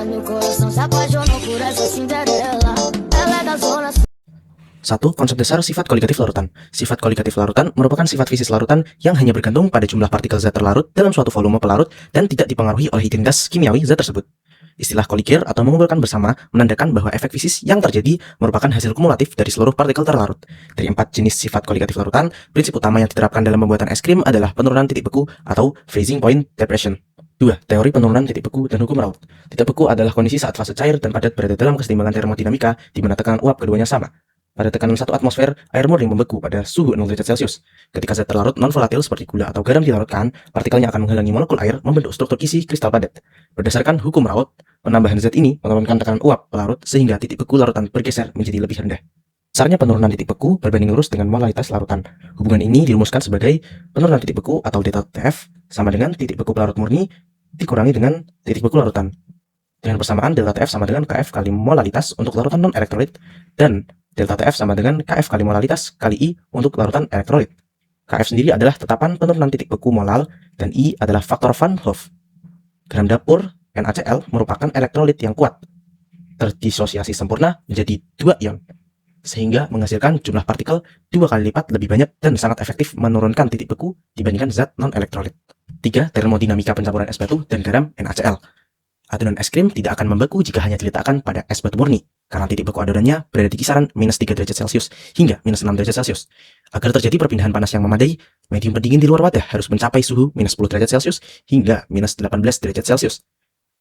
meu coração se apaixonou por essa Cinderela. Ela é da zona. 1. Konsep dasar sifat koligatif larutan. Sifat koligatif larutan merupakan sifat fisis larutan yang hanya bergantung pada jumlah partikel zat terlarut dalam suatu volume pelarut dan tidak dipengaruhi oleh identitas kimiawi zat tersebut. Istilah koligir atau mengumpulkan bersama menandakan bahwa efek fisis yang terjadi merupakan hasil kumulatif dari seluruh partikel terlarut. Dari 4 jenis sifat koligatif larutan, prinsip utama yang diterapkan dalam pembuatan es krim adalah penurunan titik beku atau freezing point depression. 2. Teori penurunan titik beku dan hukum Raoult. Titik beku adalah kondisi saat fase cair dan padat berada dalam keseimbangan termodinamika di mana tekanan uap keduanya sama. Pada tekanan 1 atmosfer, air murni membeku pada suhu 0 derajat Celcius. Ketika zat terlarut non-volatil seperti gula atau garam dilarutkan, partikelnya akan menghalangi molekul air membentuk struktur isi kristal padat. Berdasarkan hukum Raoult, penambahan zat ini menurunkan tekanan uap pelarut sehingga titik beku larutan bergeser menjadi lebih rendah. Besarnya penurunan titik beku berbanding lurus dengan molalitas larutan. Hubungan ini dirumuskan sebagai penurunan titik beku atau delta TF sama dengan titik beku pelarut murni dikurangi dengan titik beku larutan. Dengan persamaan delta TF sama dengan KF kali molalitas untuk larutan non-elektrolit dan delta TF sama dengan KF kali molalitas kali I untuk larutan elektrolit. KF sendiri adalah tetapan penurunan titik beku molal dan I adalah faktor Van Hove. Dalam dapur, NaCl merupakan elektrolit yang kuat, terdisosiasi sempurna menjadi 2 ion, sehingga menghasilkan jumlah partikel 2 kali lipat lebih banyak dan sangat efektif menurunkan titik beku dibandingkan zat non-elektrolit. 3. Termodinamika pencampuran es batu dan garam NaCl. Adonan es krim tidak akan membeku jika hanya diletakkan pada es batu murni, karena titik beku adonannya berada di kisaran minus 3 derajat Celcius hingga minus 6 derajat Celcius. Agar terjadi perpindahan panas yang memadai, medium pendingin di luar wadah harus mencapai suhu minus 10 derajat Celcius hingga minus 18 derajat Celcius.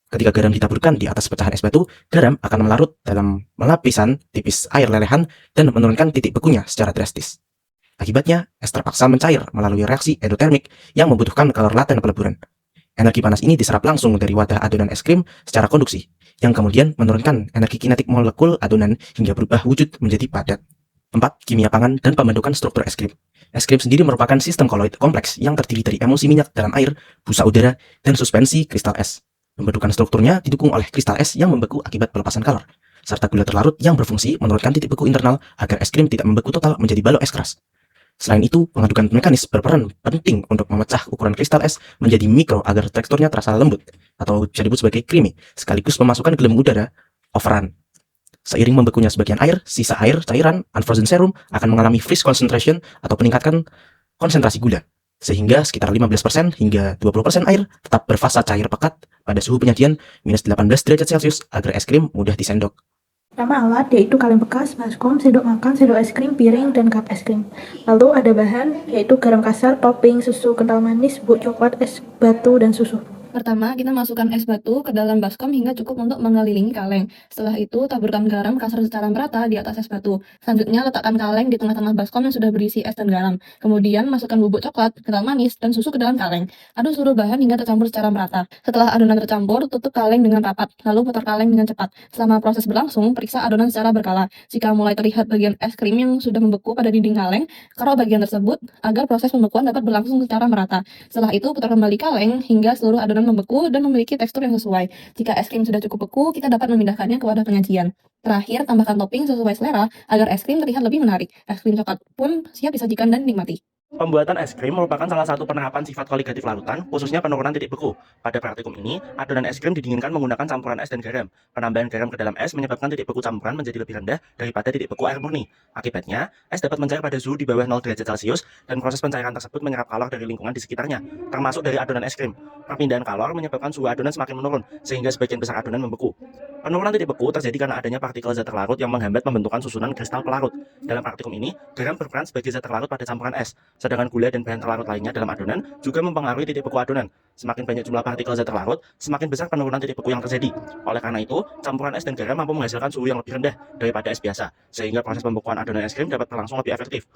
Ketika garam ditaburkan di atas pecahan es batu, garam akan melarut dalam lapisan tipis air lelehan dan menurunkan titik bekunya secara drastis. Akibatnya, es terpaksa mencair melalui reaksi endotermik yang membutuhkan kalor laten peleburan. Energi panas ini diserap langsung dari wadah adonan es krim secara konduksi, yang kemudian menurunkan energi kinetik molekul adonan hingga berubah wujud menjadi padat. 4. Kimia pangan dan pembentukan struktur es krim. Es krim sendiri merupakan sistem koloid kompleks yang terdiri dari emulsi minyak dalam air, busa udara, dan suspensi kristal es. Pembentukan strukturnya didukung oleh kristal es yang membeku akibat pelepasan kalor, serta gula terlarut yang berfungsi menurunkan titik beku internal agar es krim tidak membeku total menjadi balok es keras. Selain itu, pengadukan mekanis berperan penting untuk memecah ukuran kristal es menjadi mikro agar teksturnya terasa lembut atau bisa disebut sebagai creamy, sekaligus memasukkan gelembung udara overrun. Seiring membekunya sebagian air, sisa air cairan unfrozen serum akan mengalami freeze concentration atau peningkatan konsentrasi gula, sehingga sekitar 15% hingga 20% air tetap berfasa cair pekat pada suhu penyajian minus 18 derajat Celcius agar es krim mudah disendok. Nama alat yaitu kaleng bekas, baskom, sendok makan, sendok es krim, piring, dan cup es krim. Lalu ada bahan yaitu garam kasar, topping, susu kental manis, bubuk coklat, es batu, dan susu. Pertama, kita masukkan es batu ke dalam baskom hingga cukup untuk mengelilingi kaleng. Setelah itu, taburkan garam kasar secara merata di atas es batu. Selanjutnya, letakkan kaleng di tengah-tengah baskom yang sudah berisi es dan garam. Kemudian, masukkan bubuk coklat, kental manis, dan susu ke dalam kaleng. Aduk seluruh bahan hingga tercampur secara merata. Setelah adonan tercampur, tutup kaleng dengan rapat, lalu putar kaleng dengan cepat. Selama proses berlangsung, periksa adonan secara berkala. Jika mulai terlihat bagian es krim yang sudah membeku pada dinding kaleng, kerok bagian tersebut agar proses pembekuan dapat berlangsung secara merata. Setelah itu, putar kembali kaleng hingga seluruh adonan membeku dan memiliki tekstur yang sesuai. Jika es krim sudah cukup beku, kita dapat memindahkannya ke wadah penyajian. Terakhir, tambahkan topping sesuai selera agar es krim terlihat lebih menarik. Es krim coklat pun siap disajikan dan dinikmati. Pembuatan es krim merupakan salah satu penerapan sifat koligatif larutan, khususnya penurunan titik beku. Pada praktikum ini, adonan es krim didinginkan menggunakan campuran es dan garam. Penambahan garam ke dalam es menyebabkan titik beku campuran menjadi lebih rendah daripada titik beku air murni. Akibatnya, es dapat mencair pada suhu di bawah 0 derajat Celcius dan proses pencairan tersebut menyerap kalor dari lingkungan di sekitarnya, termasuk dari adonan es krim. Perpindahan kalor menyebabkan suhu adonan semakin menurun, sehingga sebagian besar adonan membeku. Penurunan titik beku terjadi karena adanya partikel zat terlarut yang menghambat pembentukan susunan kristal pelarut. Dalam praktikum ini, garam berperan sebagai zat terlarut pada campuran es, sedangkan gula dan bahan terlarut lainnya dalam adonan juga mempengaruhi titik beku adonan. Semakin banyak jumlah partikel zat terlarut, semakin besar penurunan titik beku yang terjadi. Oleh karena itu, campuran es dan garam mampu menghasilkan suhu yang lebih rendah daripada es biasa, sehingga proses pembekuan adonan es krim dapat berlangsung lebih efektif.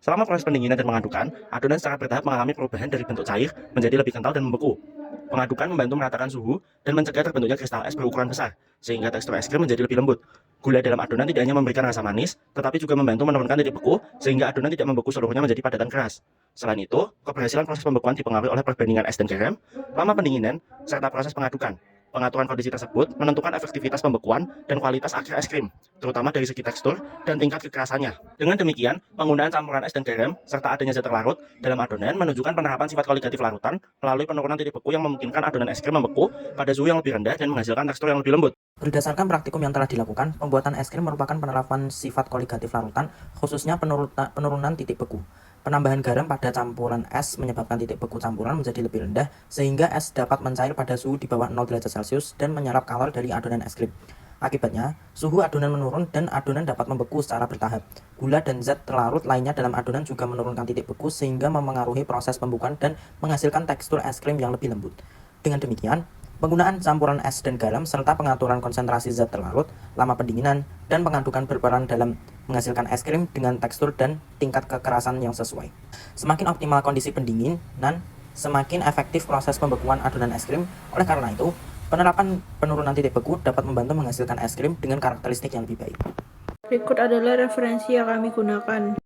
Selama proses pendinginan dan mengadukan, adonan secara bertahap mengalami perubahan dari bentuk cair menjadi lebih kental dan membeku. Pengadukan membantu meratakan suhu dan mencegah terbentuknya kristal es berukuran besar, sehingga tekstur es krim menjadi lebih lembut. Gula dalam adonan tidak hanya memberikan rasa manis, tetapi juga membantu menurunkan titik beku, sehingga adonan tidak membeku seluruhnya menjadi padatan keras. Selain itu, keberhasilan proses pembekuan dipengaruhi oleh perbandingan es dan garam, lama pendinginan, serta proses pengadukan. Pengaturan kondisi tersebut menentukan efektivitas pembekuan dan kualitas akhir es krim, terutama dari segi tekstur dan tingkat kekerasannya. Dengan demikian, penggunaan campuran es dan garam serta adanya zat terlarut dalam adonan menunjukkan penerapan sifat koligatif larutan melalui penurunan titik beku yang memungkinkan adonan es krim membeku pada suhu yang lebih rendah dan menghasilkan tekstur yang lebih lembut. Berdasarkan praktikum yang telah dilakukan, pembuatan es krim merupakan penerapan sifat koligatif larutan, khususnya penurunan titik beku. Penambahan garam pada campuran es menyebabkan titik beku campuran menjadi lebih rendah, sehingga es dapat mencair pada suhu di bawah 0 derajat Celcius dan menyerap kalor dari adonan es krim. Akibatnya, suhu adonan menurun dan adonan dapat membeku secara bertahap. Gula dan zat terlarut lainnya dalam adonan juga menurunkan titik beku sehingga memengaruhi proses pembukaan dan menghasilkan tekstur es krim yang lebih lembut. Dengan demikian, penggunaan campuran es dan garam serta pengaturan konsentrasi zat terlarut, lama pendinginan, dan pengadukan berperan dalam menghasilkan es krim dengan tekstur dan tingkat kekerasan yang sesuai. Semakin optimal kondisi pendinginan, semakin efektif proses pembekuan adonan es krim. Oleh karena itu, penerapan penurunan titik beku dapat membantu menghasilkan es krim dengan karakteristik yang lebih baik. Berikut adalah referensi yang kami gunakan.